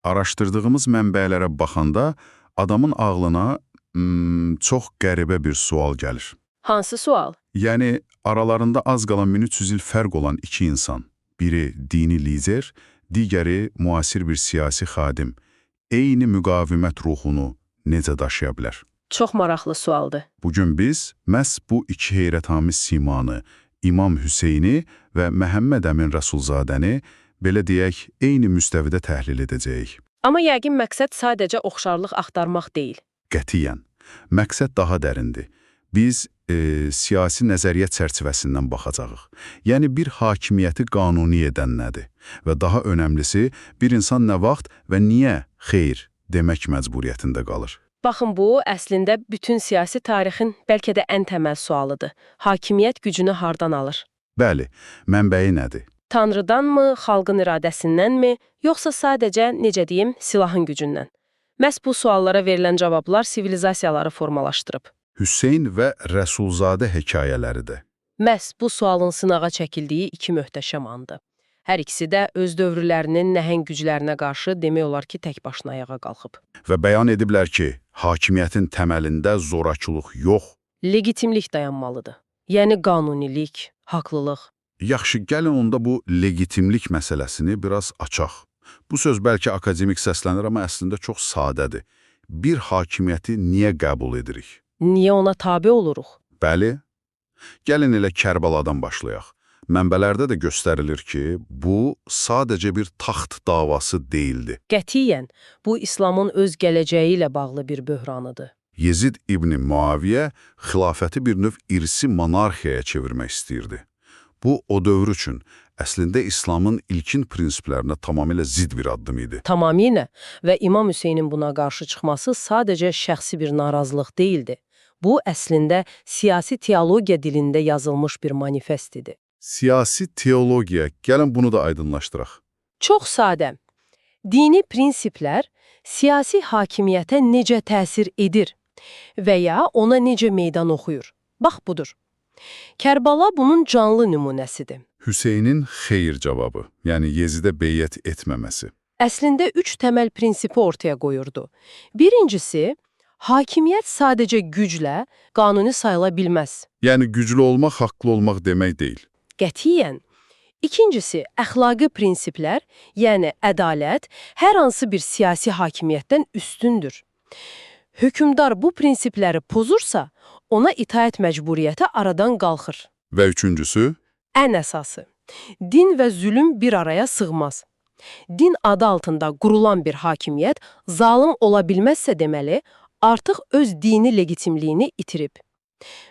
Araşdırdığımız mənbələrə baxanda adamın ağlına çox qəribə bir sual gəlir. Hansı sual? Yəni, aralarında az qalan 1300 il fərq olan iki insan, biri dini lider, digəri müasir bir siyasi xadim, eyni müqavimət ruhunu necə daşıya bilər? Çox maraqlı sualdır. Bugün biz məhz bu iki heyrətamiz simanı, İmam Hüseyni və Məhəmməd Əmin Rəsulzadəni, belə deyək, eyni müstəvidə təhlil edəcəyik. Amma yəqin məqsəd sadəcə oxşarlıq axtarmaq deyil. Qətiyyən. Məqsəd daha dərindir. Biz siyasi nəzəriyyət çərçivəsindən baxacağıq. Yəni, bir hakimiyyəti qanuni edən nədir? Və daha önəmlisi, bir insan nə vaxt və niyə xeyr demək məcburiyyətində qalır? Baxın, bu, əslində bütün siyasi tarixin bəlkə də ən təməl sualıdır. Hakimiyyət gücünü hardan alır? Bəli, mənbəyi nədir? Tanrıdanmı, xalqın iradəsindənmi, yoxsa sadəcə, necə deyim, silahın gücündən? Məhz bu suallara verilən cavablar sivilizasiyaları formalaşdırıb. Hüseyn və Rəsulzadə hekayələridir. Məhz bu sualın sınağa çəkildiyi iki möhtəşəm andır. Hər ikisi də öz dövrlərinin nəhəng güclərinə qarşı demək olar ki, tək başına ayağa qalxıb. Və bəyan ediblər ki, hakimiyyətin təməlində zorakılıq yox. Legitimlik dayanmalıdır. Yəni qanunilik, haqlılıq. Yaxşı, gəlin onda bu legitimlik məsələsini biraz açaq. Bu söz bəlkə akademik səslənir, amma əslində çox sadədir. Bir hakimiyyəti niyə qəbul edirik? Niyə ona tabe oluruq? Bəli. Gəlin elə Kərbaladan başlayaq. Mənbələrdə də göstərilir ki, bu sadəcə bir taxt davası deyildi. Qətiyyən, bu İslamın öz gələcəyi ilə bağlı bir böhranıdır. Yezid İbn Muaviyyə xilafəti bir növ irsi monarxiyaya çevirmək istəyirdi. Bu, o dövr üçün əslində İslamın ilkin prinsiplərinə tamamilə zidd bir addım idi. Tamamilə və İmam Hüseynin buna qarşı çıxması sadəcə şəxsi bir narazılıq deyildi. Bu, əslində siyasi teologiya dilində yazılmış bir manifest idi. Siyasi teologiya, gəlin bunu da aydınlaşdıraq. Çox sadə. Dini prinsiplər siyasi hakimiyyətə necə təsir edir və ya ona necə meydan oxuyur? Bax budur. Kərbala bunun canlı nümunəsidir. Hüseynin xeyr cavabı, yəni Yezidə beyyət etməməsi. Əslində üç təməl prinsipi ortaya qoyurdu. Birincisi, hakimiyyət sadəcə güclə qanuni sayıla bilməz. Yəni güclü olmaq, haqlı olmaq demək deyil. Qətiyyən. İkincisi, əxlaqi prinsiplər, yəni ədalət, hər hansı bir siyasi hakimiyyətdən üstündür. Hökümdar bu prinsipləri pozursa, ona itaət məcburiyyəti aradan qalxır. Və üçüncüsü? Ən əsası, din və zülm bir araya sığmaz. Din adı altında qurulan bir hakimiyyət zalım ola bilməzsə deməli, artıq öz dini legitimliyini itirib.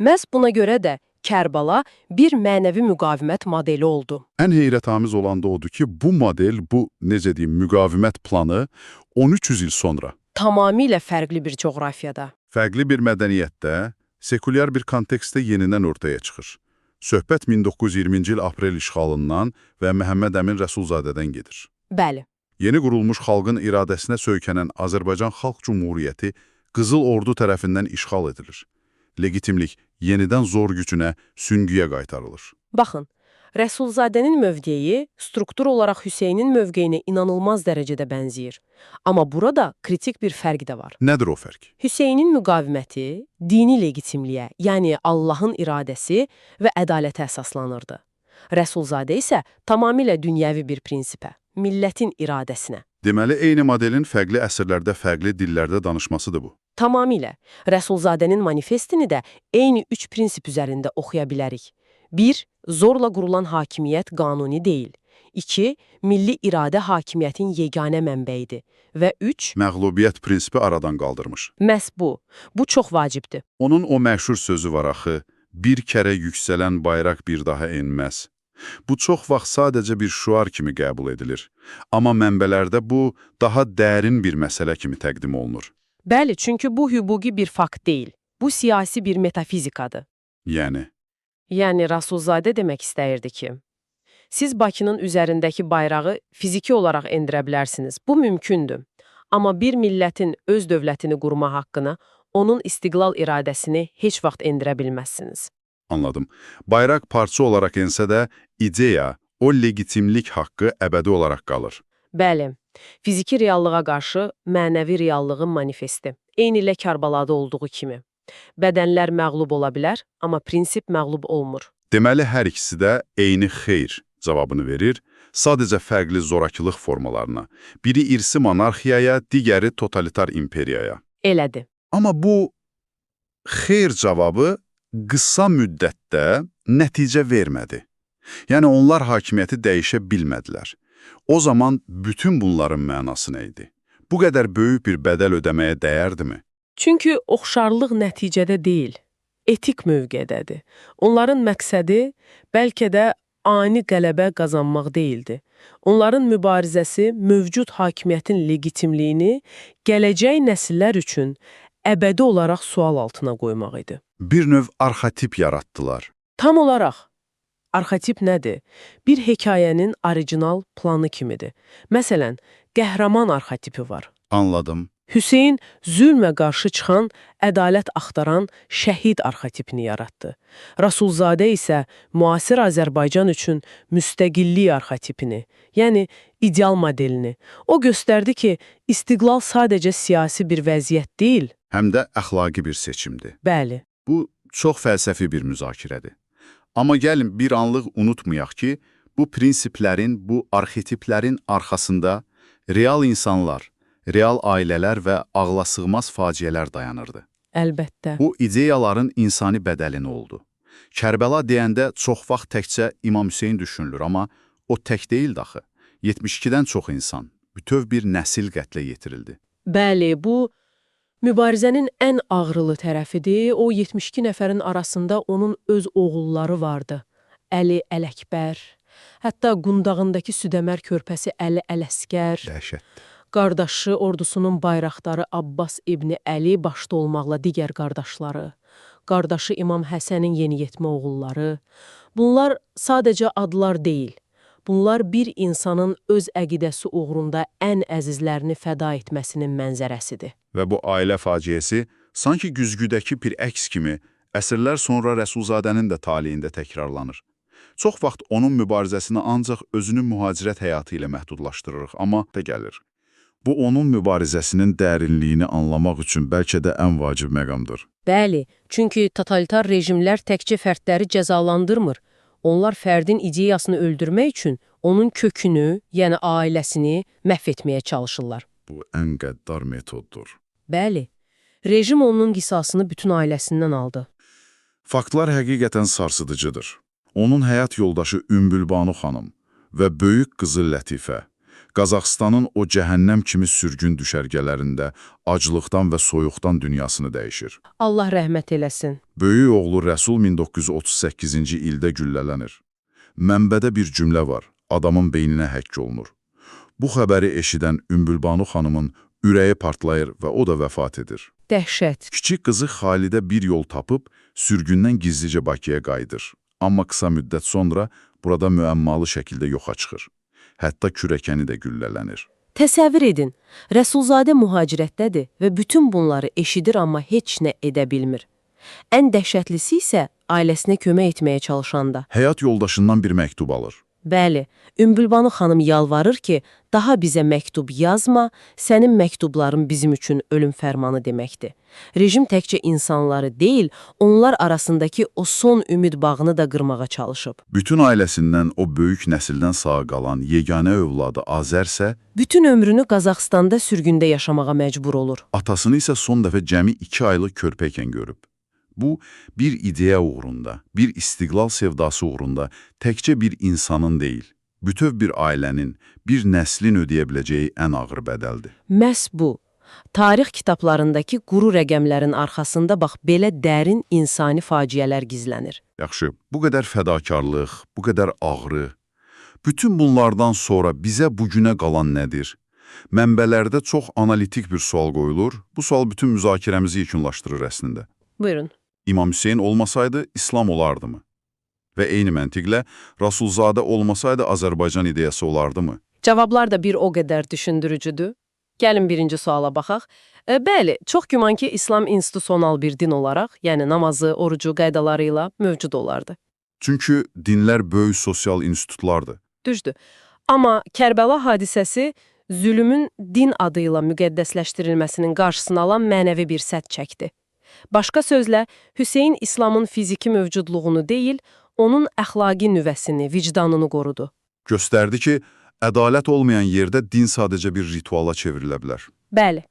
Məhz buna görə də Kərbala bir mənəvi müqavimət modeli oldu. Ən heyrətamiz olan da odur ki, bu model, bu necə deyim, müqavimət planı 1300 il sonra Tamamilə fərqli bir coğrafiyada. fərqli bir mədəniyyətdə, sekulyar bir kontekstdə yenidən ortaya çıxır. Söhbət 1920-ci il aprel işğalından və Məhəmməd Əmin Rəsulzadədən gedir. Bəli. Yeni qurulmuş xalqın iradəsinə söykənən Azərbaycan Xalq Cumhuriyyəti Qızıl Ordu tərəfindən işğal edilir. Legitimlik yenidən zor gücünə, süngüyə qaytarılır. Baxın, Rəsulzadənin mövqeyi struktur olaraq Hüseynin mövqeyinə inanılmaz dərəcədə bənzəyir. Amma burada kritik bir fərq də var. Nədir o fərq? Hüseynin müqaviməti dini legitimliyə, yəni Allahın iradəsi və ədalətə əsaslanırdı. Rəsulzadə isə tamamilə dünyəvi bir prinsipə, millətin iradəsinə. Deməli, eyni modelin fərqli əsrlərdə, fərqli dillərdə danışmasıdır bu. Tamamilə. Rəsulzadənin manifestini də eyni üç prinsip üzərində oxuya bilərik. 1. Zorla qurulan hakimiyyət qanuni deyil. 2. Milli iradə hakimiyyətin yeganə mənbəyidir. Və 3. Məğlubiyyət prinsipi aradan qaldırmış. Məhz bu. Bu çox vacibdir. Onun o məşhur sözü var axı, bir kərə yüksələn bayraq bir daha enməz. Bu çox vaxt sadəcə bir şüar kimi qəbul edilir. Amma mənbələrdə bu daha dərin bir məsələ kimi təqdim olunur. Bəli, çünki bu hüquqi bir fakt deyil. Bu siyasi bir metafizikadır. Yəni? Yəni Rəsulzadə demək istəyirdi ki, siz Bakının üzərindəki bayrağı fiziki olaraq endirə bilərsiniz. Bu mümkündür. Amma bir millətin öz dövlətini qurma haqqını, onun istiqlal iradəsini heç vaxt endirə bilməzsiniz. Anladım. Bayraq parça olaraq ensə də, ideya, o legitimlik haqqı əbədi olaraq qalır. Bəli, fiziki reallığa qarşı mənəvi reallığın manifesti. Eyni ilə Kərbalada olduğu kimi. Bədənlər məğlub ola bilər, amma prinsip məğlub olmur. Deməli, hər ikisi də eyni xeyr cavabını verir, sadəcə fərqli zorakılıq formalarına. Biri irsi monarxiyaya, digəri totalitar imperiyaya. Elədir. Amma bu xeyr cavabı qısa müddətdə nəticə vermədi. Yəni, onlar hakimiyyəti dəyişə bilmədilər. O zaman bütün bunların mənası nə idi? Bu qədər böyük bir bədəl ödəməyə dəyərdimi? Çünki oxşarlıq nəticədə deyil, etik mövqedədir. Onların məqsədi bəlkə də ani qələbə qazanmaq deyildi. Onların mübarizəsi mövcud hakimiyyətin legitimliyini gələcək nəsillər üçün əbədi olaraq sual altına qoymaq idi. Bir növ arxetip yaratdılar. Tam olaraq. Arxetip nədir? Bir hekayənin orijinal planı kimidir. Məsələn, qəhrəman arxetipi var. Anladım. Hüseyn zülmə qarşı çıxan, ədalət axtaran şəhid arxetipini yaratdı. Rasulzadə isə müasir Azərbaycan üçün müstəqillik arxetipini, yəni ideal modelini. O göstərdi ki, istiqlal sadəcə siyasi bir vəziyyət deyil. Həm də əxlaqi bir seçimdir. Bəli. Bu çox fəlsəfi bir müzakirədir. Amma gəlin bir anlıq unutmayaq ki, bu prinsiplərin, bu arxetiplərin arxasında real insanlar, real ailələr və ağlasığmaz faciələr dayanırdı. Əlbəttə. Bu ideyaların insani bədəlini oldu. Kərbəla deyəndə çox vaxt təkcə İmam Hüseyn düşünülür, amma o tək deyildi axı. 72-dən çox insan, bütöv bir nəsil qətlə yetirildi. Bəli, bu mübarizənin ən ağrılı tərəfidir. O 72 nəfərin arasında onun öz oğulları vardı. Əli Ələkbər, hətta Qundağındakı Südəmər körpəsi Əli Ələsgər. Dəhşətdir. Qardaşı ordusunun bayraqdarı Abbas İbni Əli başda olmaqla digər qardaşları, qardaşı İmam Həsənin yeniyetmə oğulları. Bunlar sadəcə adlar deyil. Bunlar bir insanın öz əqidəsi uğrunda ən əzizlərini fəda etməsinin mənzərəsidir. Və bu ailə faciəsi sanki güzgüdəki bir əks kimi əsrlər sonra Rəsulzadənin də taleyində təkrarlanır. Çox vaxt onun mübarizəsini ancaq özünün mühacirət həyatı ilə məhdudlaşdırırıq, amma da gəlir. Bu, onun mübarizəsinin dərinliyini anlamaq üçün bəlkə də ən vacib məqamdır. Bəli, çünki totalitar rejimlər təkcə fərdləri cəzalandırmır. Onlar fərdin ideyasını öldürmək üçün onun kökünü, yəni ailəsini məhv etməyə çalışırlar. Bu, ən qəddar metoddur. Bəli, rejim onun qisasını bütün ailəsindən aldı. Faktlar həqiqətən sarsıdıcıdır. Onun həyat yoldaşı Ümbülbanu xanım və böyük qızı Lətifə, Qazaxıstanın o cəhənnəm kimi sürgün düşərgələrində aclıqdan və soyuqdan dünyasını dəyişir. Allah rəhmət eləsin. Böyük oğlu Rəsul 1938-ci ildə güllələnir. Mənbədə bir cümlə var, adamın beyninə həkk olunur. Bu xəbəri eşidən Ümbülbanu xanımın ürəyi partlayır və o da vəfat edir. Dəhşət. Kiçik qızı Xalidə bir yol tapıb sürgündən gizlicə Bakıya qayıdır. Amma qısa müddət sonra burada müəmmalı şəkildə yoxa çıxır. Hətta kürəkəni də güllələnir. Təsəvvür edin, Rəsulzadə mühacirətdədir və bütün bunları eşidir, amma heç nə edə bilmir. Ən dəhşətlisi isə ailəsinə kömək etməyə çalışanda. Həyat yoldaşından bir məktub alır. Bəli, Ümbülbanu xanım yalvarır ki, daha bizə məktub yazma, sənin məktubların bizim üçün ölüm fərmanı deməkdir. Rejim təkcə insanları deyil, onlar arasındakı o son ümid bağını da qırmağa çalışıb. Bütün ailəsindən o böyük nəsildən sağ qalan yeganə övladı Azərsə, bütün ömrünü Qazaxstanda sürgündə yaşamağa məcbur olur. Atasını isə son dəfə cəmi 2 aylıq körpəykən görüb. Bu, bir ideya uğrunda, bir istiqlal sevdası uğrunda təkcə bir insanın deyil, bütöv bir ailənin, bir nəslin ödəyə biləcəyi ən ağır bədəldir. Məhz bu, tarix kitablarındakı quru rəqəmlərin arxasında bax, belə dərin insani faciələr gizlənir. Yaxşı, bu qədər fədakarlıq, bu qədər ağrı, bütün bunlardan sonra bizə bugünə qalan nədir? Mənbələrdə çox analitik bir sual qoyulur, bu sual bütün müzakirəmizi yekunlaşdırır əslində. Buyurun. İmam Hüseyn olmasaydı, İslam olardı mı? Və eyni məntiqlə, Rasulzadə olmasaydı, Azərbaycan ideyası olardı mı? Cavablar da bir o qədər düşündürücüdür. Gəlin birinci suala baxaq. Bəli, çox güman ki, İslam institusional bir din olaraq, yəni namazı, orucu qaydalarıyla mövcud olardı. Çünki dinlər böyük sosial institutlardır. Düzdür. Amma Kərbəla hadisəsi zülmün din adı ilə müqəddəsləşdirilməsinin qarşısını alan mənəvi bir sədd çəkdi. Başqa sözlə, Hüseyn İslamın fiziki mövcudluğunu deyil, onun əxlaqi nüvəsini, vicdanını qorudu. Göstərdi ki, ədalət olmayan yerdə din sadəcə bir rituala çevrilə bilər. Bəli,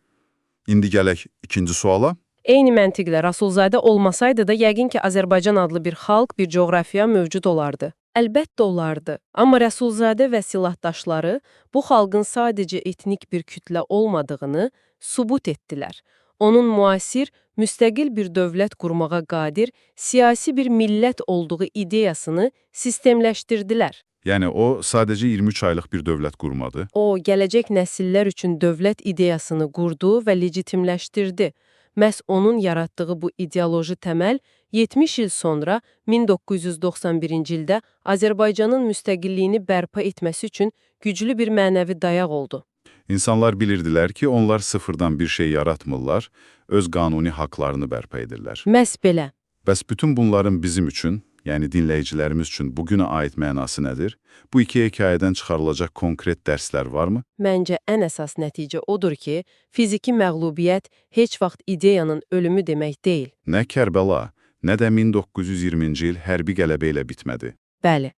İndi gələk ikinci suala. eyni məntiqlə Rasulzadə olmasaydı da yəqin ki, Azərbaycan adlı bir xalq, bir coğrafiya mövcud olardı. Əlbəttə olardı. Amma Rəsulzadə və silahdaşları bu xalqın sadəcə etnik bir kütlə olmadığını sübut etdilər. Onun müasir, müstəqil bir dövlət qurmağa qadir, siyasi bir millət olduğu ideyasını sistemləşdirdilər. Yəni o sadəcə 23 aylıq bir dövlət qurmadı. O, gələcək nəsillər üçün dövlət ideyasını qurdu və legitimləşdirdi. Məhz onun yaratdığı bu ideoloji təməl 70 il sonra 1991-ci ildə Azərbaycanın müstəqilliyini bərpa etməsi üçün güclü bir mənəvi dayaq oldu. İnsanlar bilirdilər ki, onlar sıfırdan bir şey yaratmırlar, öz qanuni haqlarını bərpa edirlər. Məhz belə. Bəs bütün bunların bizim üçün, yəni dinləyicilərimiz üçün bugünə aid mənası nədir? Bu iki hekayədən çıxarılacaq konkret dərslər varmı? Məncə ən əsas nəticə odur ki, fiziki məğlubiyyət heç vaxt ideyanın ölümü demək deyil. Nə Kərbəla, nə də 1920-ci il hərbi qələbə ilə bitmədi. Bəli,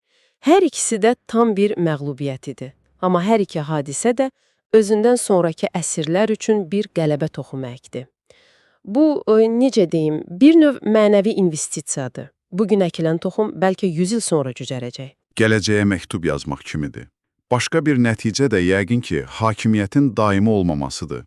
hər ikisi də tam bir məğlubiyyət idi. Amma hər iki hadisə də özündən sonraki əsrlər üçün bir qələbə toxumu əkdi. Bu, necə deyim, bir növ mənəvi investisiyadır. Bugün əkilən toxum bəlkə 100 il sonra cücərəcək. Gələcəyə məktub yazmaq kimidir. Başqa bir nəticə də yəqin ki, hakimiyyətin daimi olmamasıdır.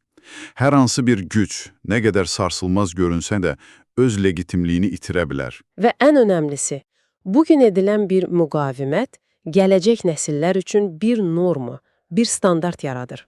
Hər hansı bir güc, nə qədər sarsılmaz görünsə də, öz legitimliyini itirə bilər. Və ən önəmlisi, bugün edilən bir müqavimət gələcək nəsillər üçün bir norma, bir standart yaradır.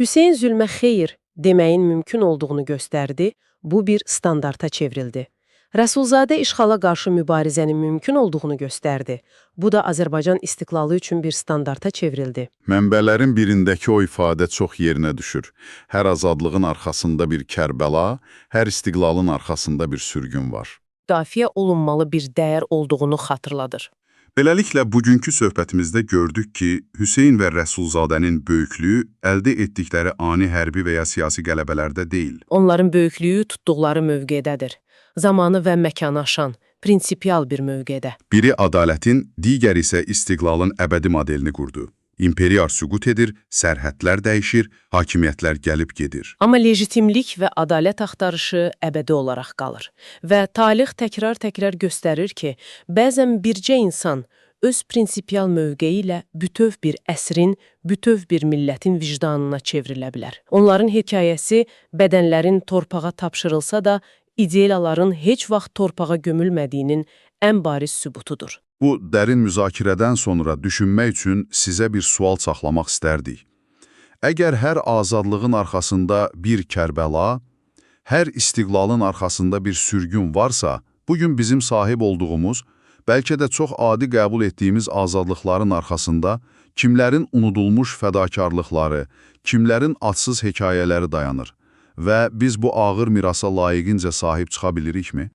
Hüseyn zülmə xeyr deməyin mümkün olduğunu göstərdi, bu bir standarta çevrildi. Rəsulzadə işğala qarşı mübarizənin mümkün olduğunu göstərdi. Bu da Azərbaycan istiqlalı üçün bir standarta çevrildi. Mənbələrin birindəki o ifadə çox yerinə düşür. Hər azadlığın arxasında bir Kərbəla, hər istiqlalın arxasında bir sürgün var. Müdafiə olunmalı bir dəyər olduğunu xatırladır. Beləliklə, bugünkü söhbətimizdə gördük ki, Hüseyn və Rəsulzadənin böyüklüyü əldə etdikləri ani hərbi və ya siyasi qələbələrdə deyil. Onların böyüklüyü tutduqları mövqedədir. Zamanı və məkanı aşan, prinsipial bir mövqedə. Biri ədalətin, digəri isə istiqlalın əbədi modelini qurdu. İmperiya süqut edir, sərhədlər dəyişir, hakimiyyətlər gəlib gedir. Amma legitimlik və ədalət axtarışı əbədi olaraq qalır. Və tarix təkrar-təkrar göstərir ki, bəzən bircə insan öz prinsipial mövqeyi ilə bütöv bir əsrin, bütöv bir millətin vicdanına çevrilə bilər. Onların hekayəsi bədənlərin torpağa tapşırılsa da, ideyaların heç vaxt torpağa gömülmədiyinin ən bariz sübutudur. Bu dərin müzakirədən sonra düşünmək üçün sizə bir sual saxlamaq istərdik. Əgər hər azadlığın arxasında bir Kərbəla, hər istiqlalın arxasında bir sürgün varsa, bugün bizim sahib olduğumuz, bəlkə də çox adi qəbul etdiyimiz azadlıqların arxasında kimlərin unudulmuş fədakarlıqları, kimlərin adsız hekayələri dayanır və biz bu ağır mirasa layiqincə sahib çıxa bilirikmi?